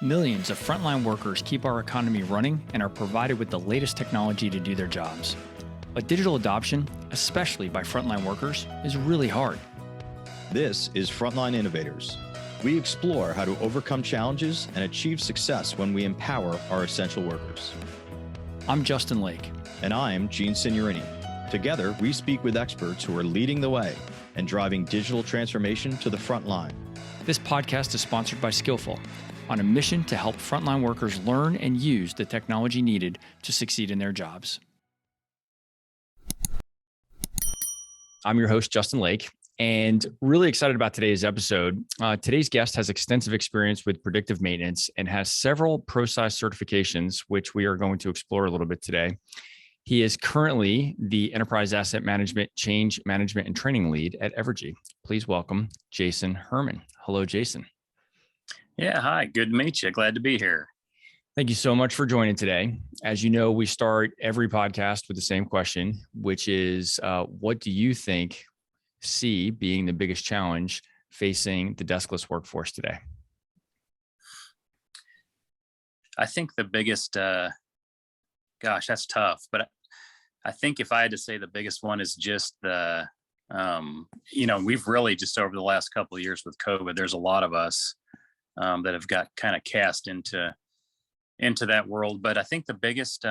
Millions of frontline workers keep our economy running and are provided with the latest technology to do their jobs. But digital adoption, especially by frontline workers, is really hard. This is Frontline Innovators. We explore how to overcome challenges and achieve success when we empower our essential workers. I'm Justin Lake. And I'm Gene Signorini. Together, we speak with experts who are leading the way and driving digital transformation to the front line. This podcast is sponsored by Skillful, on a mission to help frontline workers learn and use the technology needed to succeed in their jobs. I'm your host, Justin Lake, and really excited about today's episode. Today's guest has extensive experience with predictive maintenance and has several ProSci certifications, which we are going to explore a little bit today. He is currently the Enterprise Asset Management, Change Management, and Training Lead at Evergy. Please welcome Jason Herman. Hello, Jason. Yeah, hi. Good to meet you. Glad to be here. Thank you so much for joining today. As you know, we start every podcast with the same question, which is, what do you see being the biggest challenge facing the deskless workforce today? I think the biggest, gosh, that's tough. But I think if I had to say the biggest one is just we've really just over the last couple of years with COVID, there's a lot of us that have got kind of cast into that world. But I think the biggest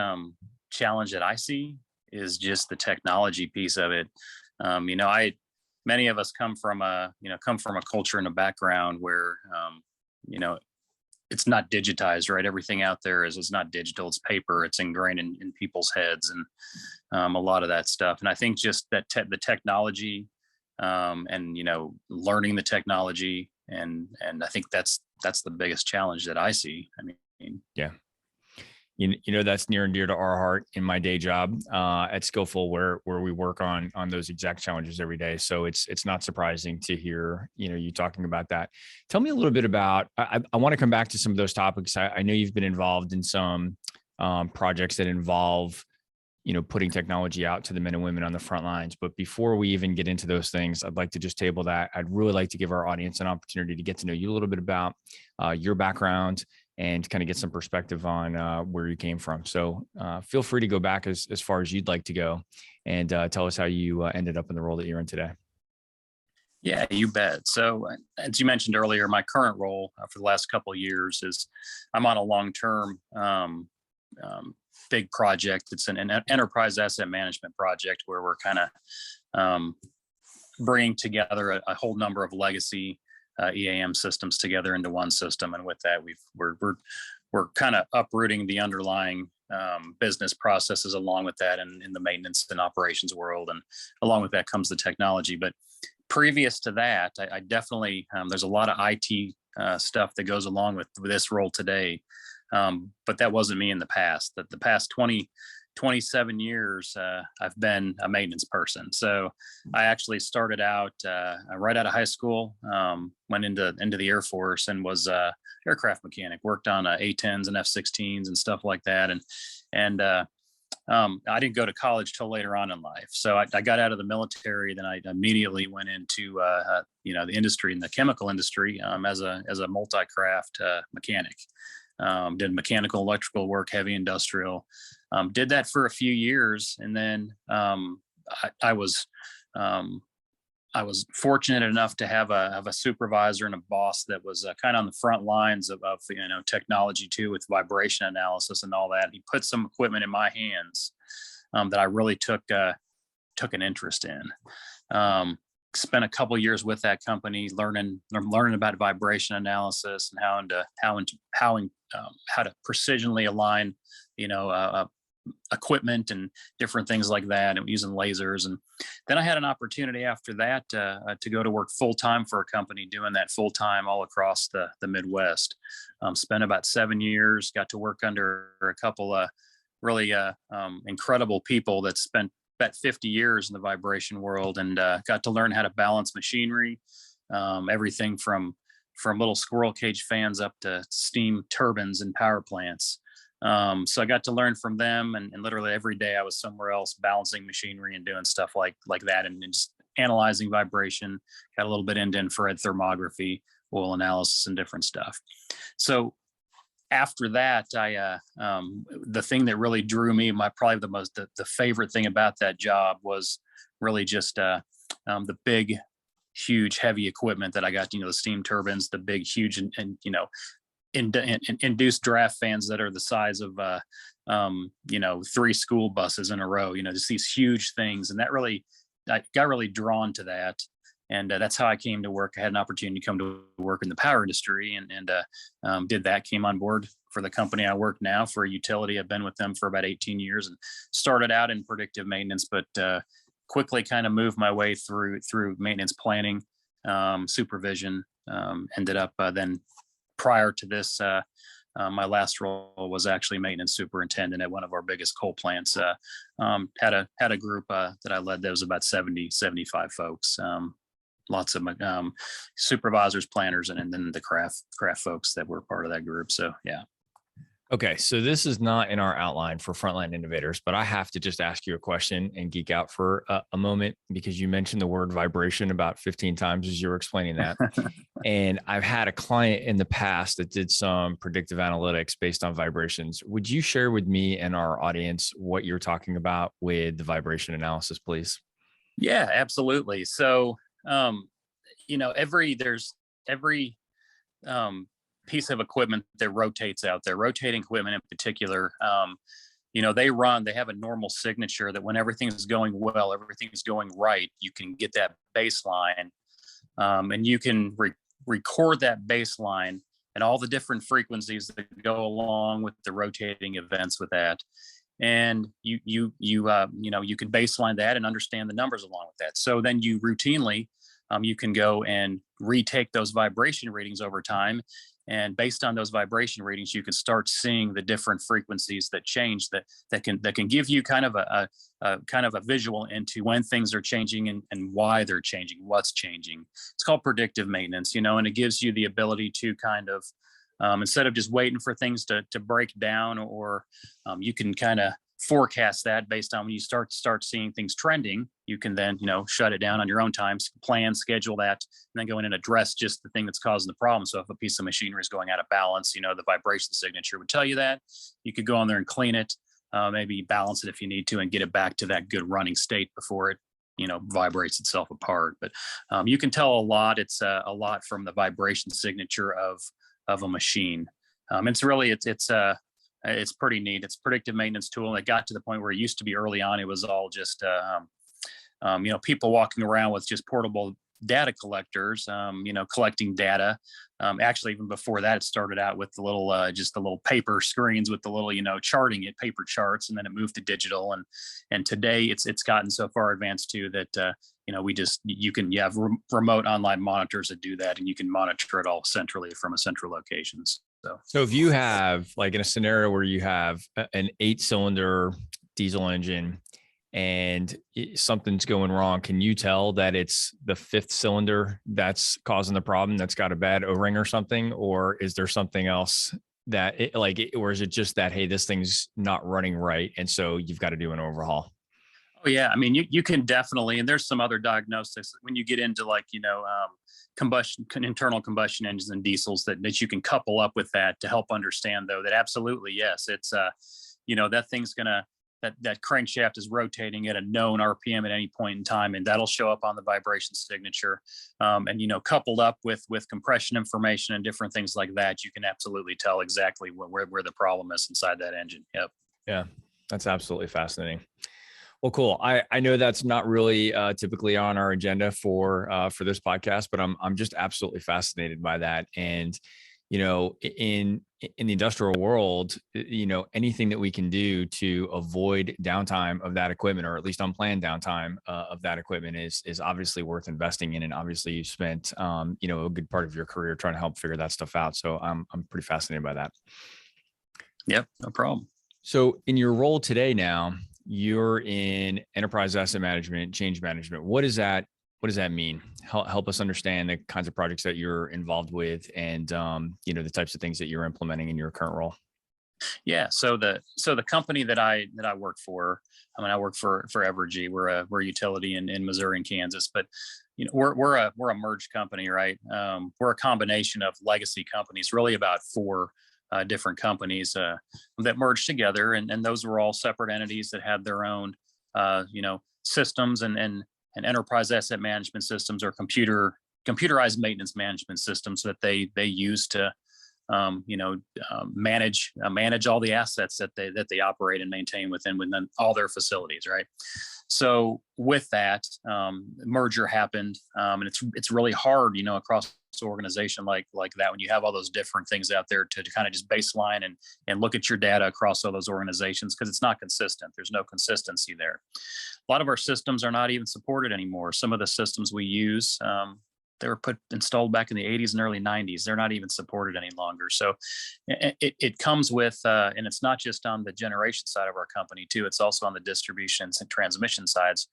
challenge that I see is just the technology piece of it. Many of us come from a culture and a background where, it's not digitized, right? Everything out there is not digital, it's paper, it's ingrained in people's heads and a lot of that stuff. And I think just that the technology and, learning the technology and I think that's the biggest challenge that I see. I mean, yeah. That's near and dear to our heart in my day job at Skillful, where we work on those exact challenges every day. So it's not surprising to hear, you talking about that. Tell me a little bit about, I want to come back to some of those topics. I know you've been involved in some projects that involve, putting technology out to the men and women on the front lines. But before we even get into those things, I'd like to just table that. I'd really like to give our audience an opportunity to get to know you a little bit about your background and kind of get some perspective on where you came from. So feel free to go back as far as you'd like to go and tell us how you ended up in the role that you're in today. Yeah, you bet. So as you mentioned earlier, my current role for the last couple of years is I'm on a long-term big project. It's an enterprise asset management project where we're kind of bringing together a whole number of legacy EAM systems together into one system, and with that, we're kind of uprooting the underlying business processes along with that, and in the maintenance and operations world, and along with that comes the technology. But previous to that, I definitely there's a lot of IT stuff that goes along with this role today. But that wasn't me in the past. That the past 27 years, I've been a maintenance person. So I actually started out right out of high school, went into the Air Force and was a aircraft mechanic, worked on A-10s and F-16s and stuff like that. And I didn't go to college till later on in life. So I got out of the military, then I immediately went into the industry, in the chemical industry, as a multi-craft mechanic. Did mechanical, electrical work, heavy industrial. Did that for a few years, and then I was fortunate enough to have a supervisor and a boss that was kind of on the front lines of technology too, with vibration analysis and all that. He put some equipment in my hands that I really took an interest in. Spent a couple of years with that company, learning about vibration analysis and how to precisionally align, equipment and different things like that, and using lasers. And then I had an opportunity after that to go to work full time for a company, doing that full time all across the Midwest. Spent about 7 years, got to work under a couple of really incredible people that spent about 50 years in the vibration world, and got to learn how to balance machinery, everything from little squirrel cage fans up to steam turbines and power plants. So I got to learn from them, and literally every day I was somewhere else balancing machinery and doing stuff like that, and just analyzing vibration. Got a little bit into infrared thermography, oil analysis, and different stuff. So after that, the thing that really drew me, probably the favorite thing about that job was really just the big, huge, heavy equipment that I got. The steam turbines, the big, huge, and induced draft fans that are the size of 3 school buses in a row. Just these huge things, and I got really drawn to that. And that's how I came to work. I had an opportunity to come to work in the power industry, and did that. Came on board for the company I work now, for a utility. I've been with them for about 18 years, and started out in predictive maintenance, but quickly kind of moved my way through maintenance planning, supervision. Ended up then, prior to this, my last role was actually maintenance superintendent at one of our biggest coal plants. Had a group that I led that was about 75 folks. Lots of supervisors, planners, and then the craft folks that were part of that group. So yeah. Okay, so this is not in our outline for Frontline Innovators, but I have to just ask you a question and geek out for a moment, because you mentioned the word vibration about 15 times as you were explaining that. And I've had a client in the past that did some predictive analytics based on vibrations. Would you share with me and our audience what you're talking about with the vibration analysis, please? Yeah, absolutely. So, there's every piece of equipment that rotates out there, rotating equipment in particular. They have a normal signature that when everything's going well, everything's going right, you can get that baseline, and you can record that baseline and all the different frequencies that go along with the rotating events with that. And you can baseline that and understand the numbers along with that. So then you routinely, you can go and retake those vibration readings over time. And based on those vibration readings, you can start seeing the different frequencies that change, that can give you kind of a visual into when things are changing and why they're changing, what's changing. It's called predictive maintenance, and it gives you the ability to kind of, instead of just waiting for things to break down, or you can kind of forecast that based on when you start seeing things trending. You can then shut it down on your own time, plan, schedule that, and then go in and address just the thing that's causing the problem. So if a piece of machinery is going out of balance, the vibration signature would tell you that. You could go on there and clean it, maybe balance it if you need to, and get it back to that good running state before it vibrates itself apart. But you can tell a lot. It's a lot from the vibration signature of a machine. It's pretty neat. It's a predictive maintenance tool. And it got to the point where it used to be, early on, it was all just, people walking around with just portable data collectors, collecting data. Actually, even before that, it started out with the little paper screens with the little, charting it, paper charts, and then it moved to digital. And today it's gotten so far advanced too that, you have remote online monitors that do that, and you can monitor it all centrally from a central location. So if you have, like, in a scenario where you have an 8-cylinder diesel engine and something's going wrong, can you tell that it's the 5th cylinder that's causing the problem, that's got a bad O-ring or something? Or is there something else or is it just that, hey, this thing's not running right, and so you've got to do an overhaul? Oh yeah, I mean, you can definitely, and there's some other diagnostics when you get into internal combustion engines and diesels that you can couple up with that to help understand, though, that absolutely, yes, it's that thing's that crankshaft is rotating at a known RPM at any point in time, and that'll show up on the vibration signature. And coupled up with compression information and different things like that, you can absolutely tell exactly where the problem is inside that engine. Yep. Yeah, that's absolutely fascinating. Well, cool. I know that's not really typically on our agenda for this podcast, but I'm just absolutely fascinated by that. And in the industrial world, anything that we can do to avoid downtime of that equipment, or at least unplanned downtime of that equipment, is obviously worth investing in. And obviously, you spent a good part of your career trying to help figure that stuff out. So I'm pretty fascinated by that. Yep, no problem. So in your role today now, you're in enterprise asset management, change management. What does that mean? Help us understand the kinds of projects that you're involved with, and the types of things that you're implementing in your current role. Yeah. So the company that I work for, I work for Evergy. We're a utility in Missouri and Kansas, but we're a merged company, right? We're a combination of legacy companies, really about four different companies that merged together, and those were all separate entities that had their own systems and enterprise asset management systems or computerized maintenance management systems that they use to manage all the assets that they operate and maintain within all their facilities, right? So with that, merger happened, and it's really hard, across an organization like that, when you have all those different things out there to kind of just baseline and look at your data across all those organizations, because it's not consistent. There's no consistency there. A lot of our systems are not even supported anymore. Some of the systems we use, they were installed back in the 80s and early 90s. They're not even supported any longer. So it comes with, and it's not just on the generation side of our company too, it's also on the distribution and transmission sides.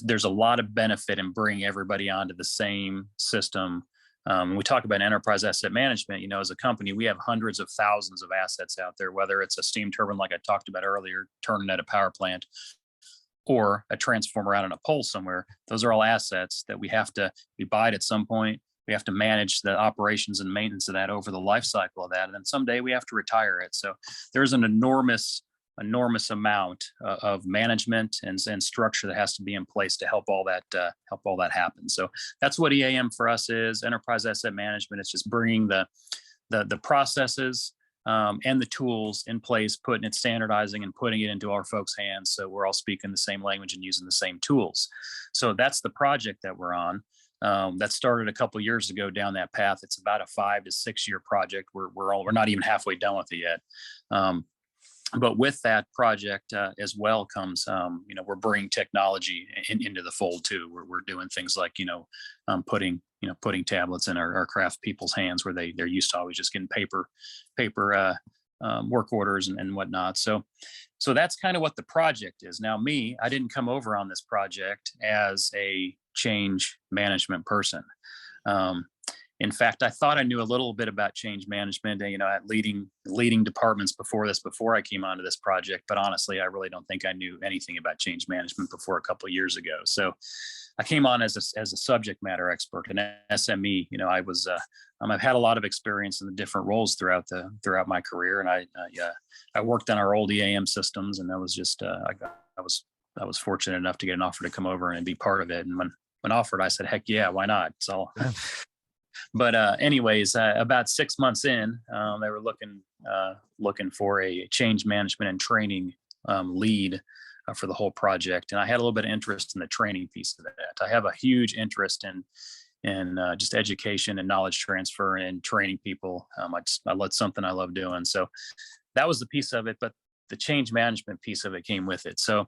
There's a lot of benefit in bringing everybody onto the same system. When we talk about enterprise asset management, as a company, we have hundreds of thousands of assets out there, whether it's a steam turbine, like I talked about earlier, turning at a power plant, or a transformer out on a pole somewhere. Those are all assets that we buy it at some point. We have to manage the operations and maintenance of that over the life cycle of that. And then someday we have to retire it. So there's an enormous amount of management and structure that has to be in place to help all that happen. So that's what EAM for us is, enterprise asset management. It's just bringing the processes and the tools in place, standardizing and putting it into our folks' hands, so we're all speaking the same language and using the same tools. So that's the project that we're on. That started a couple of years ago down that path. It's about a 5 to 6 year project. We're not even halfway done with it yet. But with that project as well comes, we're bringing technology into the fold too. We're doing things like, putting tablets in our craft people's hands, where they're used to always just getting paper work orders and whatnot. So that's kind of what the project is. Now, I didn't come over on this project as a change management person. In fact, I thought I knew a little bit about change management, at leading departments before I came onto this project. But honestly, I really don't think I knew anything about change management before a couple of years ago. So I came on as a subject matter expert, an SME. I've had a lot of experience in the different roles throughout my career, and I worked on our old EAM systems, and that was just I was fortunate enough to get an offer to come over and be part of it. And when offered, I said, heck yeah, why not? So. But anyways, about 6 months in, they were looking for a change management and training lead for the whole project, and I had a little bit of interest in the training piece of that. I have a huge interest in just education and knowledge transfer and training people. That's something I love doing. So that was the piece of it, but the change management piece of it came with it. So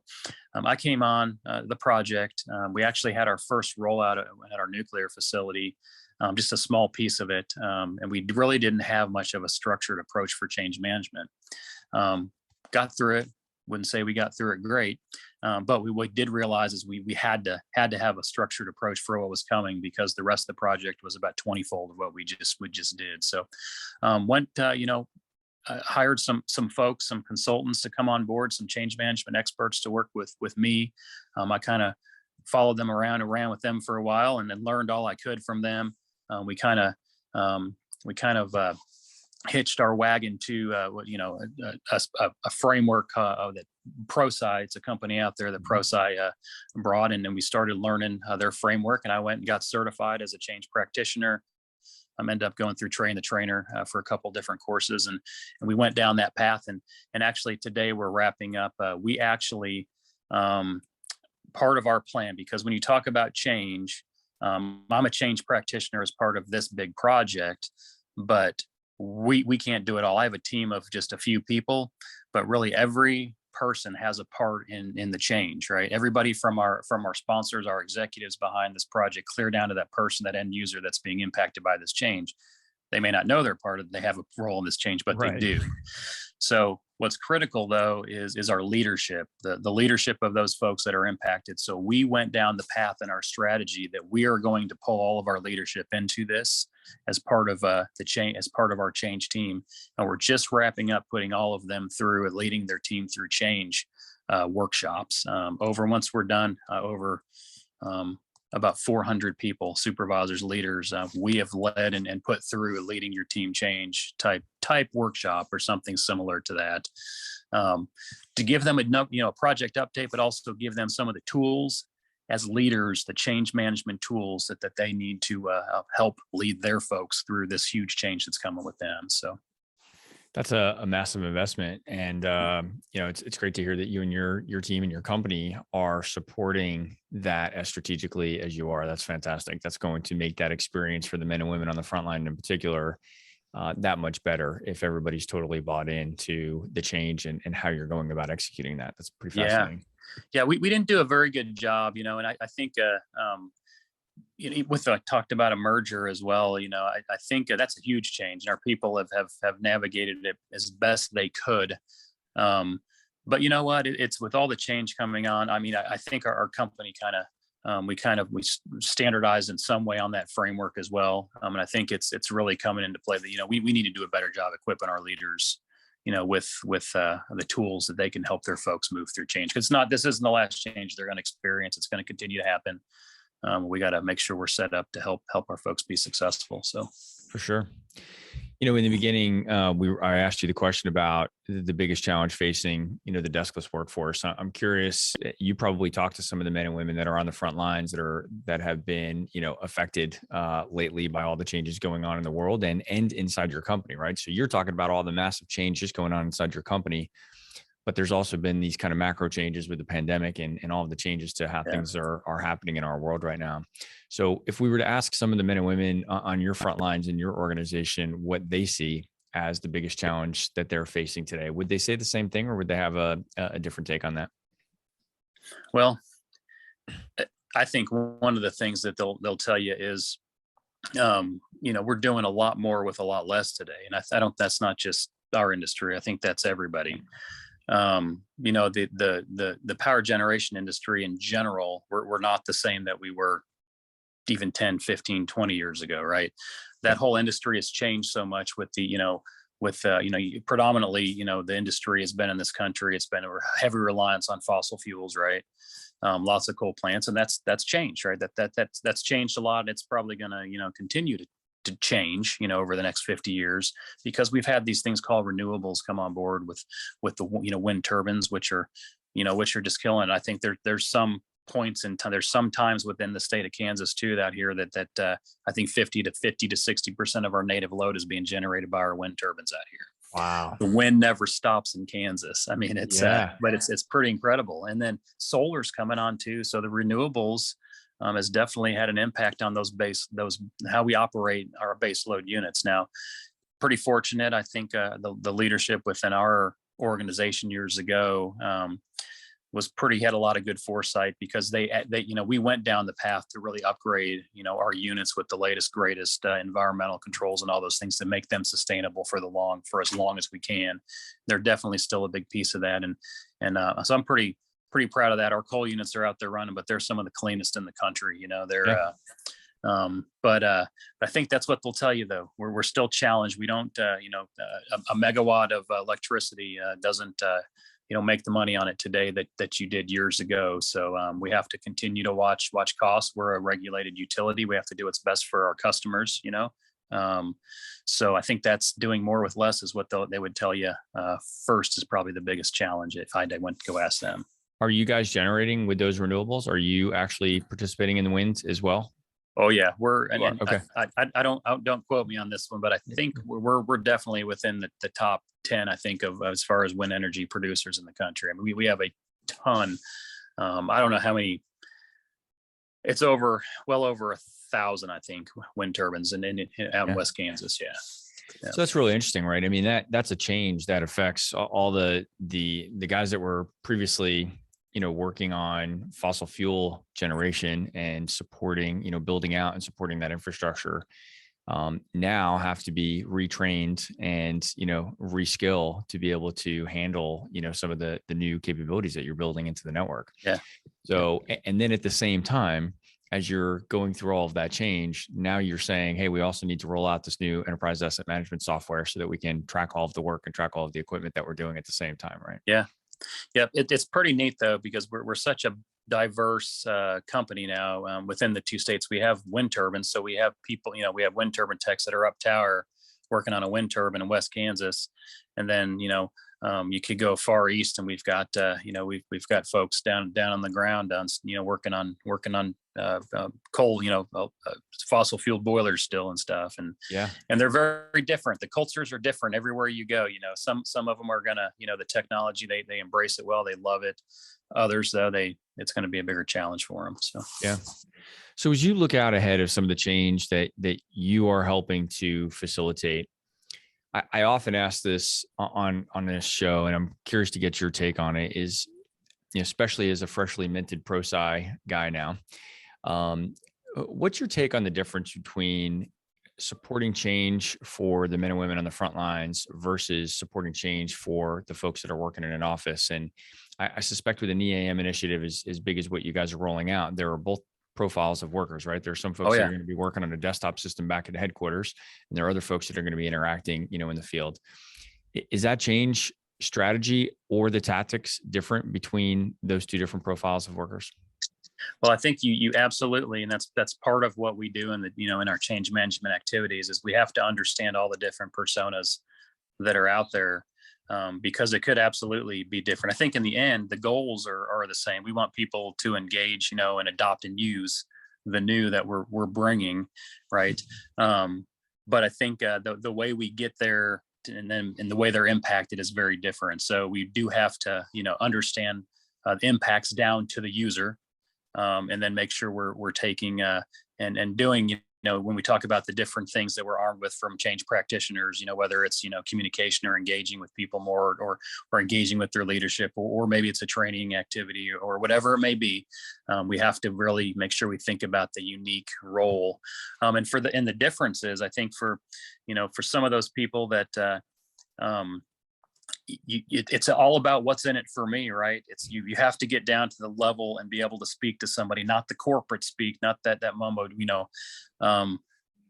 I came on the project. We actually had our first rollout at our nuclear facility. Just a small piece of it. And we really didn't have much of a structured approach for change management. Got through it. Wouldn't say we got through it great, but we did realize is we had to have a structured approach for what was coming, because the rest of the project was about 20-fold of what we just did. So hired some folks, some consultants to come on board, some change management experts to work with me. I kind of followed them around and ran with them for a while, and then learned all I could from them. We kind of hitched our wagon to a framework that ProSci. It's a company out there that ProSci brought, and then we started learning their framework. And I went and got certified as a change practitioner. I ended up going through Train the Trainer for a couple different courses, and we went down that path. And actually today we're wrapping up. We actually part of our plan, because when you talk about change, I'm a change practitioner as part of this big project, but we can't do it all. I have a team of just a few people, but really every person has a part in the change, right? Everybody from our sponsors, our executives behind this project, clear down to that person, that end user that's being impacted by this change. They may not know they're part of, they have a role in this change, but They do. So what's critical though is our leadership, the leadership of those folks that are impacted. So we went down the path in our strategy that we are going to pull all of our leadership into this as part of the change, as part of our change team. And we're just wrapping up putting all of them through and leading their team through change workshops. Once we're done, over about 400 people, supervisors, leaders. We have led and put through a leading your team change type workshop or something similar to that, to give them a project update, but also give them some of the tools as leaders, the change management tools that they need to help lead their folks through this huge change that's coming with them. So that's a massive investment, and it's great to hear that you and your team and your company are supporting that as strategically as you are. That's fantastic. That's going to make that experience for the men and women on the front line in particular that much better if everybody's totally bought into the change and how you're going about executing that. That's pretty fascinating. Yeah, we didn't do a very good job, and I think with I talked about a merger as well. I think that's a huge change, and our people have navigated it as best they could. But you know what? It's with all the change coming on. I mean, I think our company we standardized in some way on that framework as well. And I think it's really coming into play that we need to do a better job equipping our leaders, with the tools that they can help their folks move through change. Because this isn't the last change they're going to experience. It's going to continue to happen. We got to make sure we're set up to help our folks be successful. So for sure. In the beginning, I asked you the question about the biggest challenge facing, the deskless workforce. I'm curious, you probably talked to some of the men and women that are on the front lines that have been, affected lately by all the changes going on in the world and inside your company, right? So you're talking about all the massive changes going on inside your company, but there's also been these kind of macro changes with the pandemic and all of the changes to how things are happening in our world right now. So if we were to ask some of the men and women on your front lines in your organization what they see as the biggest challenge that they're facing today, would they say the same thing, or would they have a different take on that? Well, I think one of the things that they'll tell you is, we're doing a lot more with a lot less today. And I don't, that's not just our industry. I think that's everybody. The power generation industry in general, we're not the same that we were even 10, 15, 20 years ago, right? That whole industry has changed so much with predominantly, the industry has been in this country. It's been a heavy reliance on fossil fuels, right? Lots of coal plants, and that's changed, right? That's changed a lot. And it's probably going to, continue to change, over the next 50 years, because we've had these things called renewables come on board with the, wind turbines, which are just killing. I think there's some points in time, there's some times within the state of Kansas too, out here that I think 50 to 60% of our native load is being generated by our wind turbines out here. Wow. The wind never stops in Kansas. I mean, but it's pretty incredible. And then solar's coming on too. So the renewables has definitely had an impact on how we operate our base load units. Now, pretty fortunate, I think the leadership within our organization years ago had a lot of good foresight, because they we went down the path to really upgrade our units with the latest greatest environmental controls and all those things to make them sustainable for as long as we can. They're definitely still a big piece of that, and so I'm pretty proud of that. Our coal units are out there running, but they're some of the cleanest in the country. But I think that's what they'll tell you, though. We're still challenged. We don't, a megawatt of electricity doesn't, make the money on it today that you did years ago. So we have to continue to watch costs. We're a regulated utility. We have to do what's best for our customers. So I think that's doing more with less is what they would tell you. First is probably the biggest challenge if I went to go ask them. Are you guys generating with those renewables? Are you actually participating in the winds as well? Oh yeah, okay. I don't quote me on this one, but I think we're definitely within the top 10. I think of as far as wind energy producers in the country. I mean, we have a ton. I don't know how many. It's well over 1,000, I think, wind turbines out in West Kansas. Yeah. So that's really interesting, right? I mean, that's a change that affects all the guys that were previously, working on fossil fuel generation and supporting, building out and supporting that infrastructure, now have to be retrained and, reskill to be able to handle, some of the new capabilities that you're building into the network. Yeah. So, and then at the same time, as you're going through all of that change, now you're saying, hey, we also need to roll out this new enterprise asset management software so that we can track all of the work and track all of the equipment that we're doing at the same time, right? Yeah. Yeah. It's pretty neat though, because we're such a diverse company now. Within the 2 states, we have wind turbines. So we have people, we have wind turbine techs that are up tower working on a wind turbine in West Kansas. And then, you could go far east, and we've got, we've got folks down on the ground, working on coal, fossil fuel boilers still and stuff. And they're very different. The cultures are different everywhere you go. Some of them are gonna, the technology, they embrace it well, they love it. Others, though, it's going to be a bigger challenge for them. So yeah. So as you look out ahead of some of the change that you are helping to facilitate, I often ask this on this show, and I'm curious to get your take on it, is, especially as a freshly minted ProSci guy now, what's your take on the difference between supporting change for the men and women on the front lines versus supporting change for the folks that are working in an office? And I suspect with an EAM initiative as big as what you guys are rolling out, there are both profiles of workers, right? There's some folks that are going to be working on a desktop system back at headquarters, and there are other folks that are going to be interacting, in the field. Is that change strategy or the tactics different between those two different profiles of workers? Well, I think you absolutely, and that's part of what we do in the, in our change management activities, is we have to understand all the different personas that are out there, because it could absolutely be different. I think in the end, the goals are the same. We want people to engage, and adopt and use the new that we're bringing, right? But I think the way we get there, and the way they're impacted, is very different. So we do have to, understand the impacts down to the user. And then make sure we're taking and doing, when we talk about the different things that we're armed with from change practitioners, whether it's, communication or engaging with people more, or engaging with their leadership, or maybe it's a training activity or whatever it may be. We have to really make sure we think about the unique role. And the differences, I think for some of those people that, it's all about what's in it for me, right? It's you have to get down to the level and be able to speak to somebody, not the corporate speak, not that mumbo,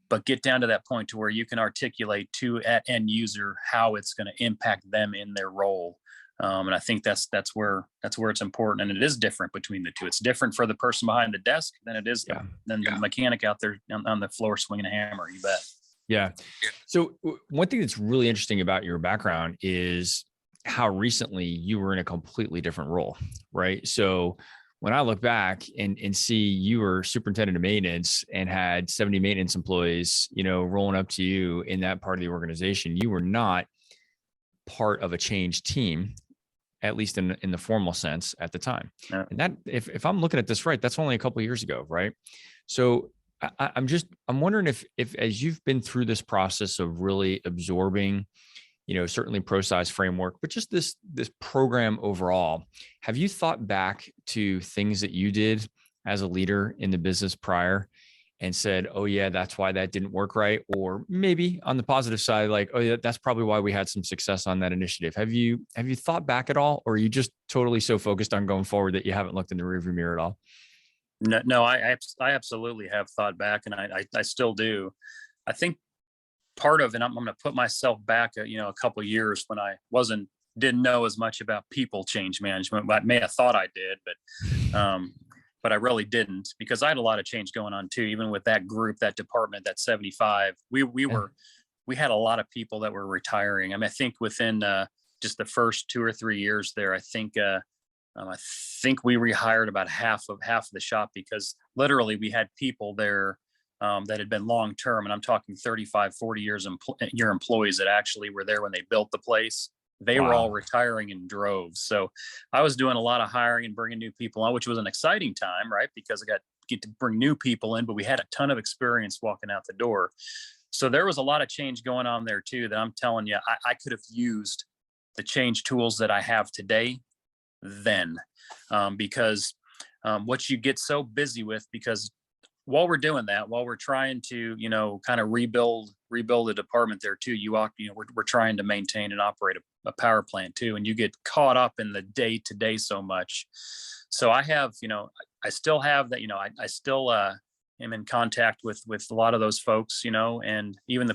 but get down to that point to where you can articulate to at end user how it's going to impact them in their role. And I think that's where it's important, and it is different between the two. It's different for the person behind the desk than it is than the mechanic out there on the floor swinging a hammer. You bet. Yeah. So one thing that's really interesting about your background is how recently you were in a completely different role, right? So when I look back and see you were superintendent of maintenance and had 70 maintenance employees, rolling up to you in that part of the organization, you were not part of a change team, at least in the formal sense at the time. Yeah. And that, if I'm looking at this right, that's only a couple of years ago, right? So I'm wondering if as you've been through this process of really absorbing, certainly ProSci's framework, but just this program overall, have you thought back to things that you did as a leader in the business prior and said, oh yeah, that's why that didn't work right? Or maybe on the positive side, like, oh yeah, that's probably why we had some success on that initiative. Have you thought back at all? Or are you just totally so focused on going forward that you haven't looked in the rearview mirror at all? No, I absolutely have thought back, and I still do. I think part of, and I'm going to put myself back, a couple of years when I didn't know as much about people change management. I may have thought I did, but I really didn't, because I had a lot of change going on too. Even with that group, that department, that 75, we had a lot of people that were retiring. I mean, I think within just the first 2 or 3 years there, I think we rehired about half of the shop, because literally we had people there that had been long-term, and I'm talking 35, 40 year employees that actually were there when they built the place. They were all retiring in droves. So I was doing a lot of hiring and bringing new people on, which was an exciting time, right? Because I get to bring new people in, but we had a ton of experience walking out the door. So there was a lot of change going on there too, that I'm telling you, I could have used the change tools that I have today then, because what you get so busy with, because while we're doing that, while we're trying to, kind of rebuild the department there too, we're trying to maintain and operate a power plant too, and you get caught up in the day to day so much. So I have, I still have that, I still am in contact with a lot of those folks, and even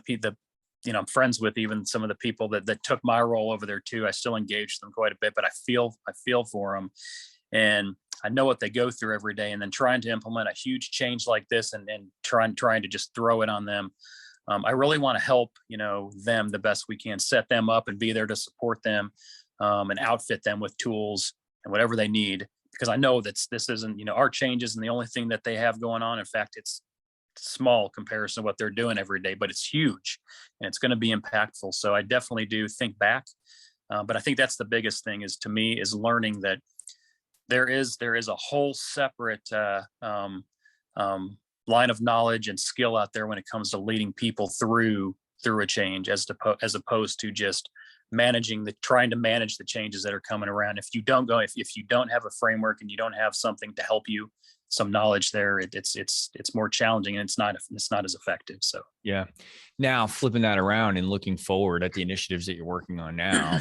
I'm friends with even some of the people that took my role over there too. I still engage them quite a bit, but I feel for them. And I know what they go through every day, and then trying to implement a huge change like this and trying to just throw it on them. I really want to help, them the best we can, set them up and be there to support them, and outfit them with tools and whatever they need, because I know that this isn't, our change isn't the only thing that they have going on. In fact, it's small comparison to what they're doing every day, but it's huge and it's going to be impactful. So I definitely do think back. But I think that's the biggest thing is, to me, is learning that there is a whole separate line of knowledge and skill out there when it comes to leading people through a change, as opposed to just trying to manage the changes that are coming around. If you don't have a framework and you don't have something to help you, some knowledge there, it's more challenging, and it's not as effective. So yeah. Now flipping that around and looking forward at the initiatives that you're working on now,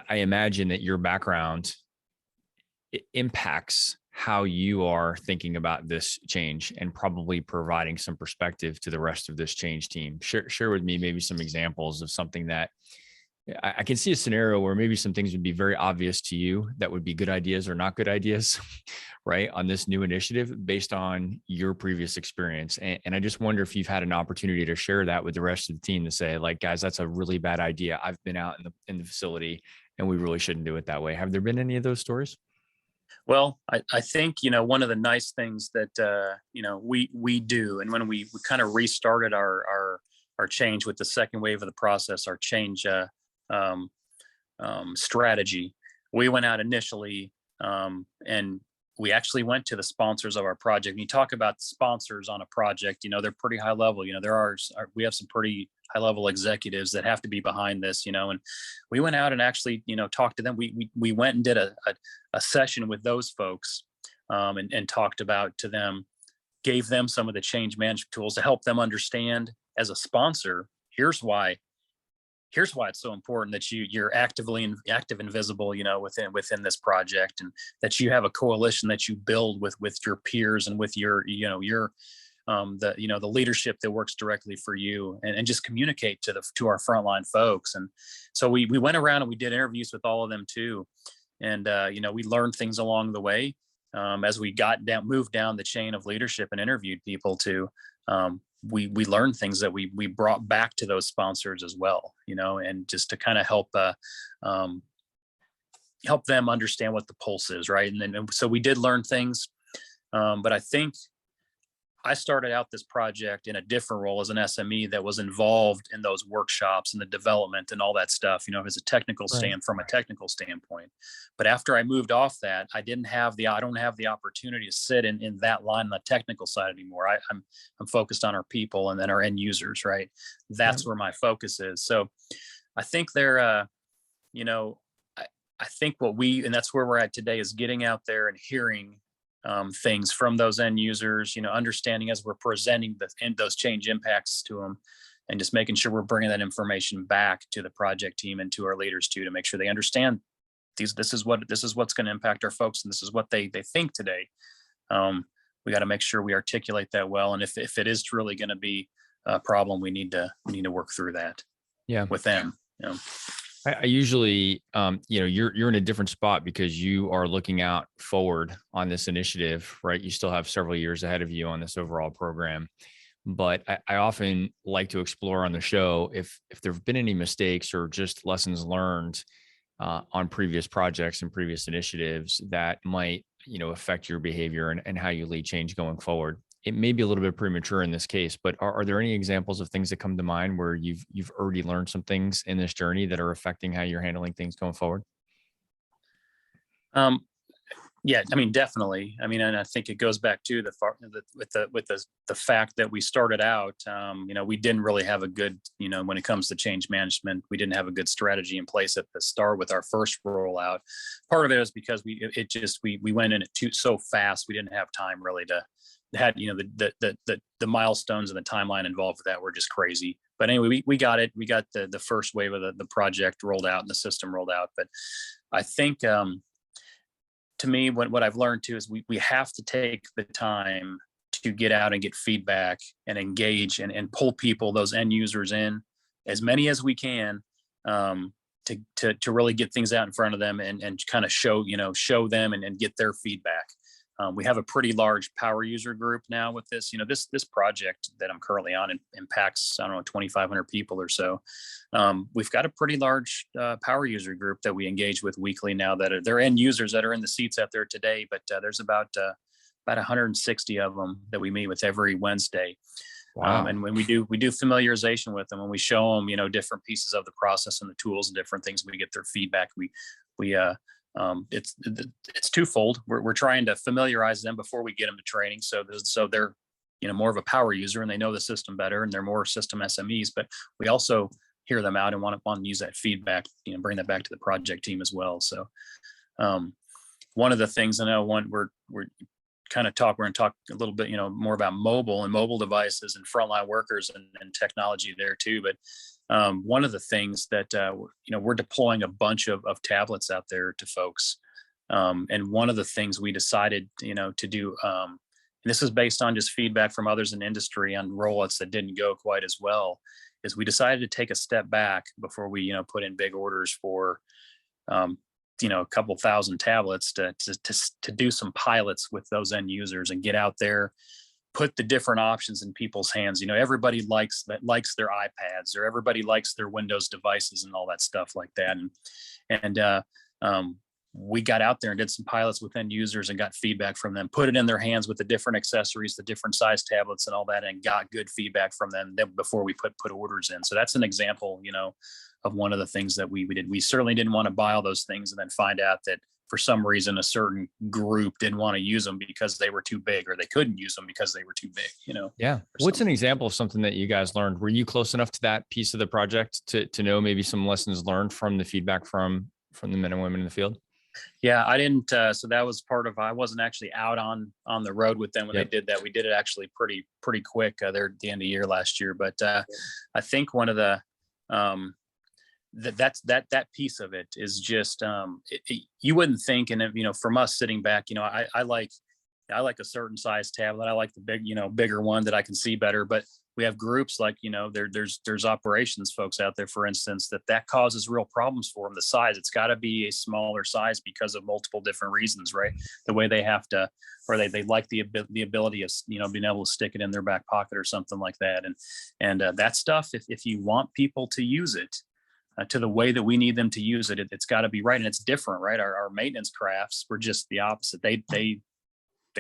I imagine that your background impacts how you are thinking about this change and probably providing some perspective to the rest of this change team. Share with me maybe some examples of something that I can see a scenario where maybe some things would be very obvious to you that would be good ideas or not good ideas, right, on this new initiative based on your previous experience. And I just wonder if you've had an opportunity to share that with the rest of the team, to say, like, guys, that's a really bad idea. I've been out in the facility and we really shouldn't do it that way. Have there been any of those stories? Well, I think, one of the nice things that, we do, and when we kind of restarted our change with the second wave of the process, our change strategy, we went out initially, and we actually went to the sponsors of our project. When you talk about sponsors on a project, they're pretty high level. We have some pretty high level executives that have to be behind this, and we went out and actually, talked to them. We went and did a session with those folks, and talked about to them, gave them some of the change management tools to help them understand, as a sponsor, here's why it's so important that you're active and visible, within this project, and that you have a coalition that you build with your peers and with your the leadership that works directly for you, and just communicate to our frontline folks. And so we went around and we did interviews with all of them too, and we learned things along the way, as we moved down the chain of leadership and interviewed people to. We learned things that we brought back to those sponsors as well, and just to kind of help them understand what the pulse is, right? And so we did learn things, but I think I started out this project in a different role as an SME that was involved in those workshops and the development and all that stuff, as a technical from a technical standpoint. But after I moved off that, I don't have the opportunity to sit in that line on the technical side anymore. I'm focused on our people and then our end users, right? That's where my focus is. So I think I think and that's where we're at today, is getting out there and hearing things from those end users, understanding as we're presenting those change impacts to them, and just making sure we're bringing that information back to the project team and to our leaders too, to make sure they understand this is what's going to impact our folks, and this is what they think today. We got to make sure we articulate that well, and if it is truly going to be a problem, we need to work through that with them. I usually, you're in a different spot because you are looking out forward on this initiative, right? You still have several years ahead of you on this overall program. But I often like to explore on the show if there have been any mistakes or just lessons learned on previous projects and previous initiatives that might, affect your behavior and how you lead change going forward. It may be a little bit premature in this case, but are there any examples of things that come to mind where you've already learned some things in this journey that are affecting how you're handling things going forward? Yeah, definitely. And I think it goes back to the fact that we started out, we didn't really have a good, when it comes to change management, we didn't have a good strategy in place at the start with our first rollout. Part of it is because we went in it so fast, we didn't have time really to had, the milestones and the timeline involved with that were just crazy. But anyway, we got it. We got the first wave of the project rolled out and the system rolled out. But I think, to me, what I've learned too is we have to take the time to get out and get feedback and engage and pull people, those end users in, as many as we can, to really get things out in front of them and kind of show them and get their feedback. We have a pretty large power user group now with this. This project that I'm currently on impacts, I don't know, 2,500 people or so. We've got a pretty large power user group that we engage with weekly now, that they're end users that are in the seats out there today. But there's about 160 of them that we meet with every Wednesday. Wow. And when we do familiarization with them, when we show them, different pieces of the process and the tools and different things, we get their feedback. It's twofold. We're trying to familiarize them before we get them to training, so they're more of a power user and they know the system better and they're more system SMEs. But we also hear them out and want to use that feedback, bring that back to the project team as well. So one of the things I know, we're going to talk a little bit, more about mobile devices and frontline workers and technology there too. But one of the things that, we're deploying a bunch of tablets out there to folks. And one of the things we decided, to do, and this is based on just feedback from others in industry on rollouts that didn't go quite as well, is we decided to take a step back before we, put in big orders for, a couple thousand tablets to do some pilots with those end users and get out there, put the different options in people's hands. Everybody likes their iPads, or everybody likes their Windows devices and all that stuff like that. And we got out there and did some pilots with end users and got feedback from them, put it in their hands with the different accessories, the different size tablets and all that, and got good feedback from them before we put orders in. So that's an example, of one of the things that we did. We certainly didn't want to buy all those things and then find out that for some reason a certain group didn't want to use them because they were too big, or they couldn't use them because they were too big, Yeah. What's an example of something that you guys learned? Were you close enough to that piece of the project to know maybe some lessons learned from the feedback from the men and women in the field? Yeah, I didn't. So that was part of, I wasn't actually out on the road with them when they did that. We did it actually pretty quick there at the end of the year last year. But I think one of the, that piece of it is just, you wouldn't think, and from us sitting back, I like a certain size tablet. I like the bigger one that I can see better. But we have groups like, there's operations folks out there, for instance, that causes real problems for them. The size, it's got to be a smaller size because of multiple different reasons, right? The way they have to, or they like the ability of, being able to stick it in their back pocket or something like that. And that stuff, if you want people to use it, to the way that we need them to use it, it's got to be right. And it's different, right? Our maintenance crafts were just the opposite. They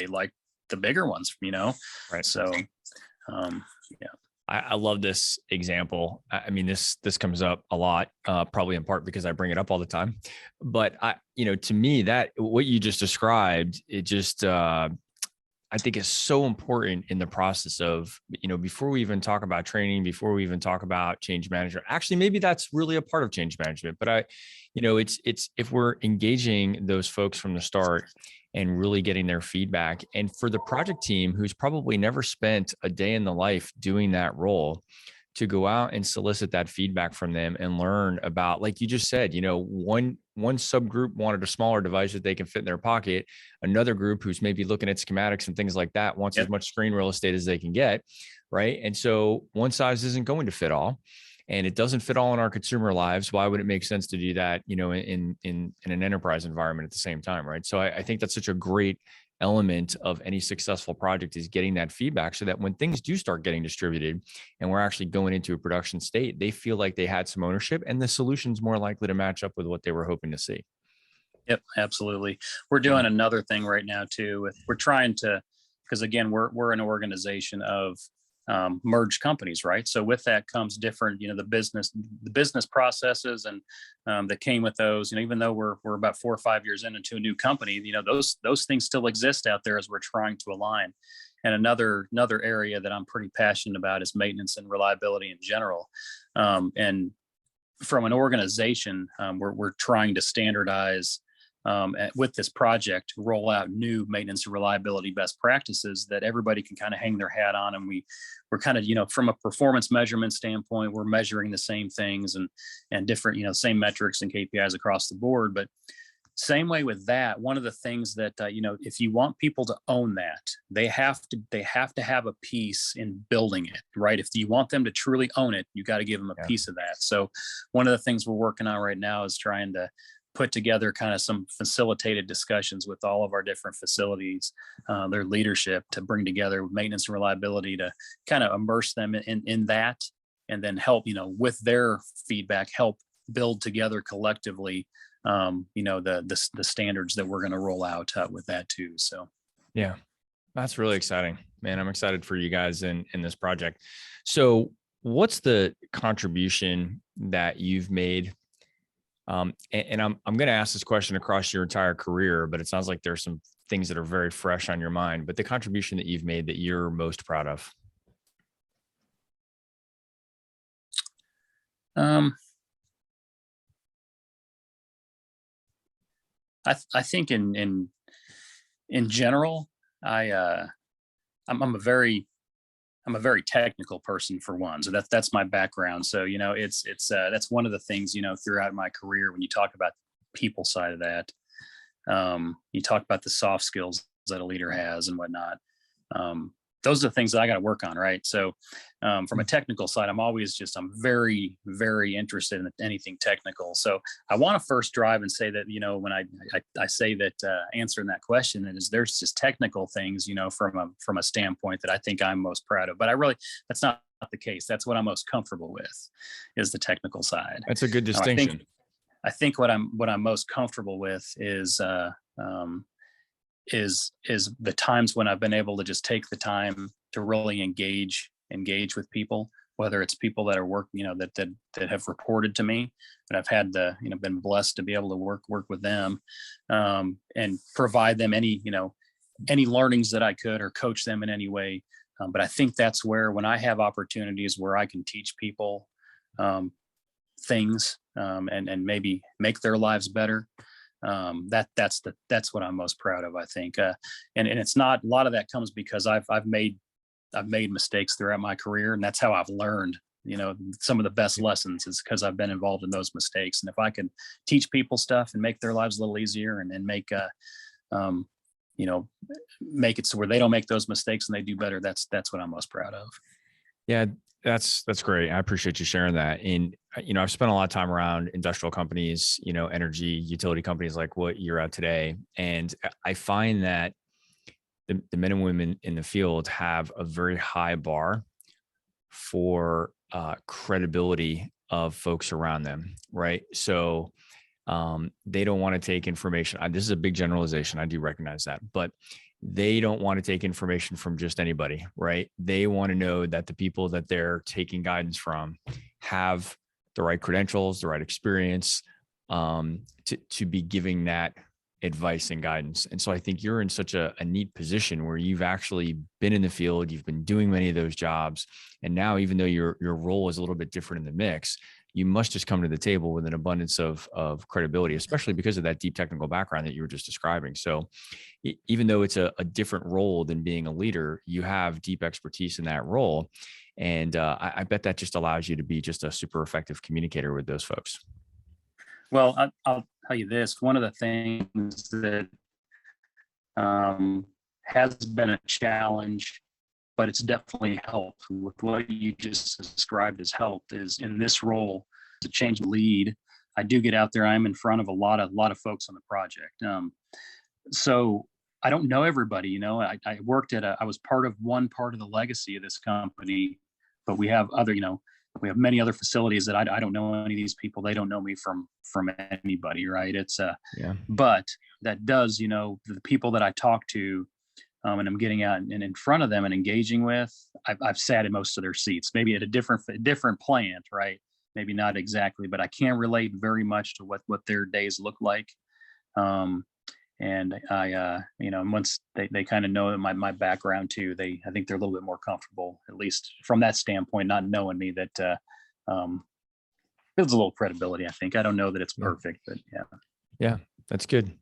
like the bigger ones, Right. So, yeah. I love this example. I mean, this comes up a lot, probably in part because I bring it up all the time. But to me, that what you just described, it just, I think is so important in the process of, before we even talk about training, before we even talk about change management. Actually, maybe that's really a part of change management, but it's if we're engaging those folks from the start and really getting their feedback, and for the project team who's probably never spent a day in the life doing that role, to go out and solicit that feedback from them and learn about, like you just said, one subgroup wanted a smaller device that they can fit in their pocket. Another group who's maybe looking at schematics and things like that wants as much screen real estate as they can get. Right. And so one size isn't going to fit all, and it doesn't fit all in our consumer lives. Why would it make sense to do that, in an enterprise environment at the same time? Right. So I think that's such a great element of any successful project, is getting that feedback, so that when things do start getting distributed and we're actually going into a production state, they feel like they had some ownership and the solution's more likely to match up with what they were hoping to see. Yep, absolutely. We're doing another thing right now too. We're trying to, because again, we're an organization of merged companies, right? So with that comes different, the business processes and that came with those. Even though we're about 4 or 5 years into a new company, those things still exist out there as we're trying to align. And another area that I'm pretty passionate about is maintenance and reliability in general. And from an organization, we're trying to standardize with this project, roll out new maintenance and reliability best practices that everybody can kind of hang their hat on. And we're kind of, from a performance measurement standpoint, we're measuring the same things and different, same metrics and KPIs across the board. But same way with that. One of the things that, if you want people to own that, they have to have a piece in building it, right? If you want them to truly own it, you got to give them a piece of that. So one of the things we're working on right now is trying to put together kind of some facilitated discussions with all of our different facilities, their leadership, to bring together maintenance and reliability, to kind of immerse them in that, and then help, with their feedback, help build together collectively, the standards that we're going to roll out with that too. So, yeah, that's really exciting, man. I'm excited for you guys in this project. So what's the contribution that you've made? And I'm going to ask this question across your entire career, but it sounds like there's some things that are very fresh on your mind, but the contribution that you've made that you're most proud of. I think in general, I'm a very technical person, for one. So that's my background. So, it's that's one of the things, throughout my career, when you talk about the people side of that, you talk about the soft skills that a leader has and whatnot. Those are the things that I got to work on. Right. So, from a technical side, I'm very, very interested in anything technical. So I want to first drive and say that, when I say that, answering that question, that is, there's just technical things, from a standpoint that I think I'm most proud of, but that's not the case. That's what I'm most comfortable with, is the technical side. That's a good distinction. I think what I'm most comfortable with is the times when I've been able to just take the time to really engage with people, whether it's people that are working, that have reported to me, that I've had been blessed to be able to work with them, and provide them any learnings that I could, or coach them in any way. But I think that's where, when I have opportunities where I can teach people things, and maybe make their lives better, that's what I'm most proud of, I think. And it's not, a lot of that comes because I've made mistakes throughout my career, and that's how I've learned, some of the best lessons, is because I've been involved in those mistakes. And if I can teach people stuff and make their lives a little easier, and make make it so where they don't make those mistakes and they do better, that's what I'm most proud of. Yeah, that's great. I appreciate you sharing that. And, I've spent a lot of time around industrial companies, energy, utility companies like what you're at today. And I find that the men and women in the field have a very high bar for credibility of folks around them, right? So they don't want to take information. This is a big generalization. I do recognize that, but they don't want to take information from just anybody, right? They want to know that the people that they're taking guidance from have the right credentials, the right experience, to be giving that advice and guidance. And so I think you're in such a neat position where you've actually been in the field, you've been doing many of those jobs. And now, even though your role is a little bit different in the mix, you must just come to the table with an abundance of credibility, especially because of that deep technical background that you were just describing. So even though it's a different role than being a leader, you have deep expertise in that role. And I bet that just allows you to be just a super effective communicator with those folks. Well, I'll tell you this. One of the things that has been a challenge, but it's definitely helped with what you just described as helped, is in this role, to change lead. I do get out there. I'm in front of a lot of folks on the project. So I don't know everybody. I worked I was part of the legacy of this company, but we have we have many other facilities that I don't know any of these people. They don't know me from anybody, right? It's but that does, the people that I talk to, and I'm getting out and in front of them and engaging with, I've sat in most of their seats, maybe at a different plant, right? Maybe not exactly, but I can relate very much to what their days look like. And I, once they kind of know my background too, I think they're a little bit more comfortable, at least from that standpoint, not knowing me, that builds a little credibility, I think. I don't know that it's perfect, but yeah. Yeah, that's good.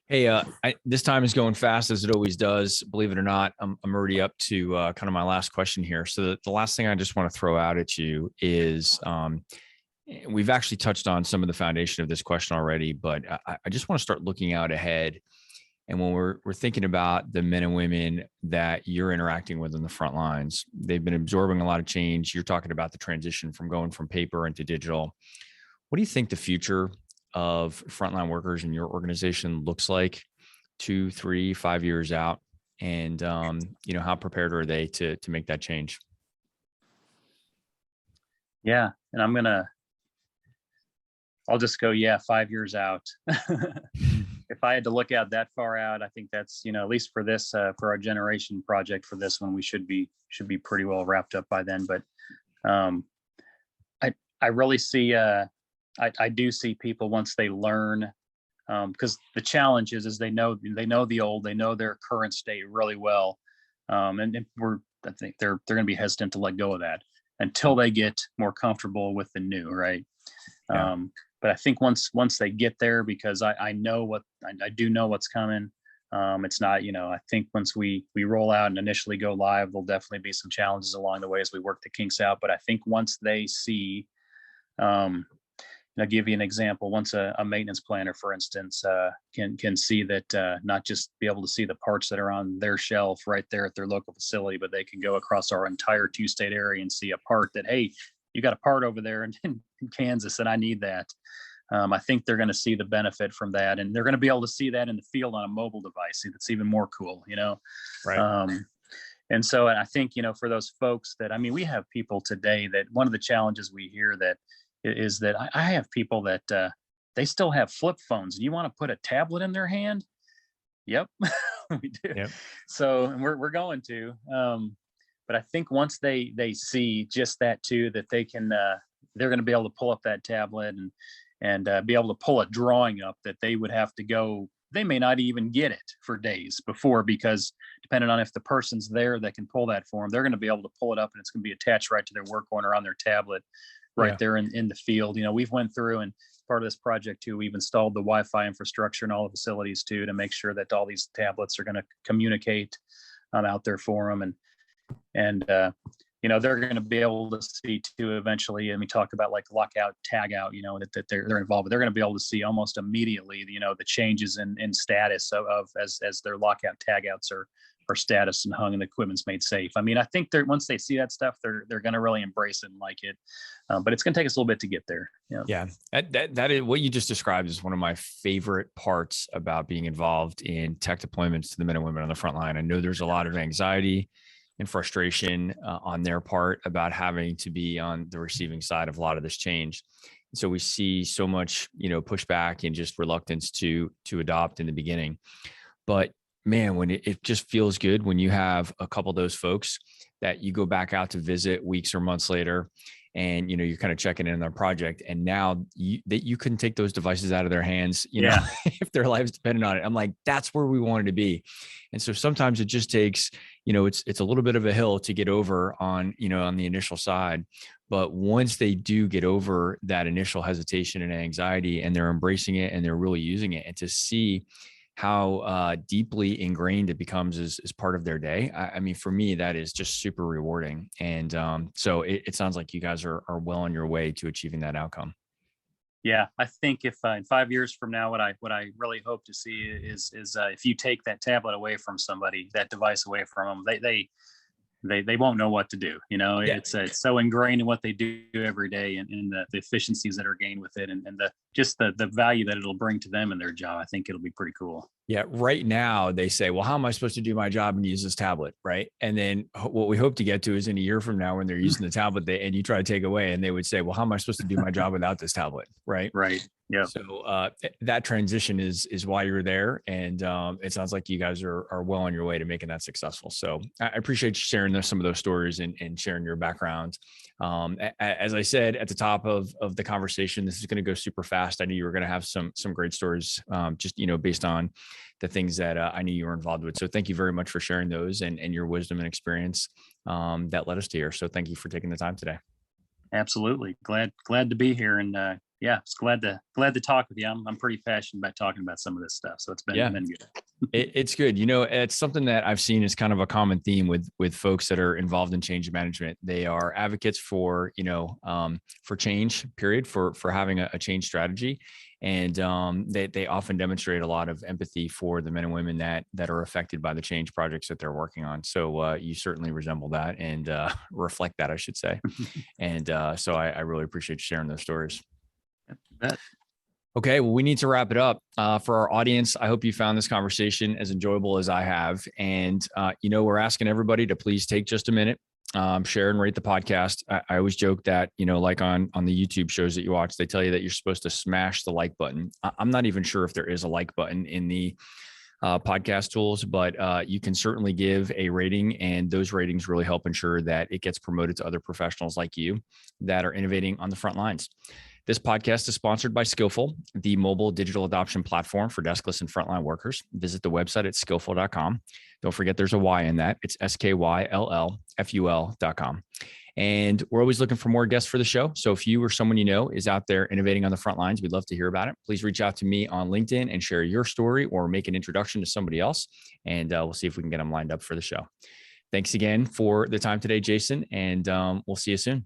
Hey, this time is going fast, as it always does. Believe it or not, I'm already up to kind of my last question here. So the last thing I just want to throw out at you is, We've actually touched on some of the foundation of this question already, but I just want to start looking out ahead. And when we're thinking about the men and women that you're interacting with on the front lines, they've been absorbing a lot of change. You're talking about the transition from going from paper into digital. What do you think the future of frontline workers in your organization looks like 2, 3, 5 years out? And how prepared are they to make that change? Yeah, and I'll just go, 5 years out. If I had to look out that far out, I think that's, at least for this, for our generation project for this one, we should be pretty well wrapped up by then. But I really see, I do see people once they learn, because the challenge is they know their current state really well, and I think they're going to be hesitant to let go of that until they get more comfortable with the new, right? Yeah. But I think once they get there, because I do know what's coming. It's not, I think once we roll out and initially go live, there'll definitely be some challenges along the way as we work the kinks out. But I think once they see, I'll give you an example. Once a maintenance planner, for instance, can see that, not just be able to see the parts that are on their shelf right there at their local facility, but they can go across our entire 2-state area and see a part that, hey, you got a part over there in Kansas and I need that. I think they're going to see the benefit from that, and they're going to be able to see that in the field on a mobile device. That's even more cool, Right. And so I think, for those folks that, we have people today that one of the challenges we hear that is that I have people that they still have flip phones. You want to put a tablet in their hand? Yep, we do. Yep. So we're going to. But I think once they see just that too, that they can, they're going to be able to pull up that tablet and be able to pull a drawing up that they would have to go. They may not even get it for days before, because depending on if the person's there that can pull that for them, they're going to be able to pull it up and it's going to be attached right to their work order on their tablet, right there in the field. We've went through, and part of this project too, we've installed the Wi-Fi infrastructure in all the facilities too, to make sure that all these tablets are going to communicate out there for them. And they're going to be able to see too eventually. And we talk about like lockout, tag out, that they're involved, but they're going to be able to see almost immediately, the changes in status of as their lockout, tag outs are status and hung and the equipment's made safe. I think once they see that stuff, they're going to really embrace it and like it. But it's going to take us a little bit to get there. Yeah. That is what you just described is one of my favorite parts about being involved in tech deployments to the men and women on the front line. I know there's a lot of anxiety and frustration on their part about having to be on the receiving side of a lot of this change. So we see so much, pushback and just reluctance to adopt in the beginning. But man, when it just feels good when you have a couple of those folks that you go back out to visit weeks or months later, and you're kind of checking in on their project, and now you couldn't take those devices out of their hands, if their lives depended on it. I'm like, that's where we wanted to be. And so sometimes it just takes, it's a little bit of a hill to get over on, on the initial side. But once they do get over that initial hesitation and anxiety, and they're embracing it and they're really using it, and to see how deeply ingrained it becomes as part of their day. For me, that is just super rewarding. And so it sounds like you guys are well on your way to achieving that outcome. Yeah, I think if in 5 years from now, what I really hope to see is if you take that tablet away from somebody, that device away from them, they won't know what to do. It's so ingrained in what they do every day, and the efficiencies that are gained with it, and the value that it'll bring to them in their job. I think it'll be pretty cool. Yeah. Right now they say, well, how am I supposed to do my job and use this tablet? Right. And then what we hope to get to is in a year from now, when they're using the tablet and you try to take away, and they would say, well, how am I supposed to do my job without this tablet? Right. Right. Yeah. So that transition is why you're there. And it sounds like you guys are well on your way to making that successful. So I appreciate you sharing some of those stories and sharing your background. As I said at the top of the conversation, this is going to go super fast. I knew you were going to have some great stories, just, based on the things that I knew you were involved with. So thank you very much for sharing those and your wisdom and experience that led us to here. So thank you for taking the time today. Absolutely. Glad to be here, and yeah, it's glad to talk with you. I'm pretty passionate about talking about some of this stuff. So it's been good. It's good. It's something that I've seen is kind of a common theme with folks that are involved in change management. They are advocates for, for change, period, for having a change strategy. And they often demonstrate a lot of empathy for the men and women that are affected by the change projects that they're working on. So you certainly resemble that and reflect that, I should say. And so I really appreciate you sharing those stories. You bet. Okay, well, we need to wrap it up. For our audience, I hope you found this conversation as enjoyable as I have. And, we're asking everybody to please take just a minute, share and rate the podcast. I always joke that, like on the YouTube shows that you watch, they tell you that you're supposed to smash the like button. I'm not even sure if there is a like button in the podcast tools, but you can certainly give a rating, and those ratings really help ensure that it gets promoted to other professionals like you that are innovating on the front lines. This podcast is sponsored by Skillful, the mobile digital adoption platform for deskless and frontline workers. Visit the website at skillful.com. Don't forget there's a Y in that. It's SKYLLFUL.com. And we're always looking for more guests for the show. So if you or someone you know is out there innovating on the front lines, we'd love to hear about it. Please reach out to me on LinkedIn and share your story or make an introduction to somebody else. And we'll see if we can get them lined up for the show. Thanks again for the time today, Jason. And we'll see you soon.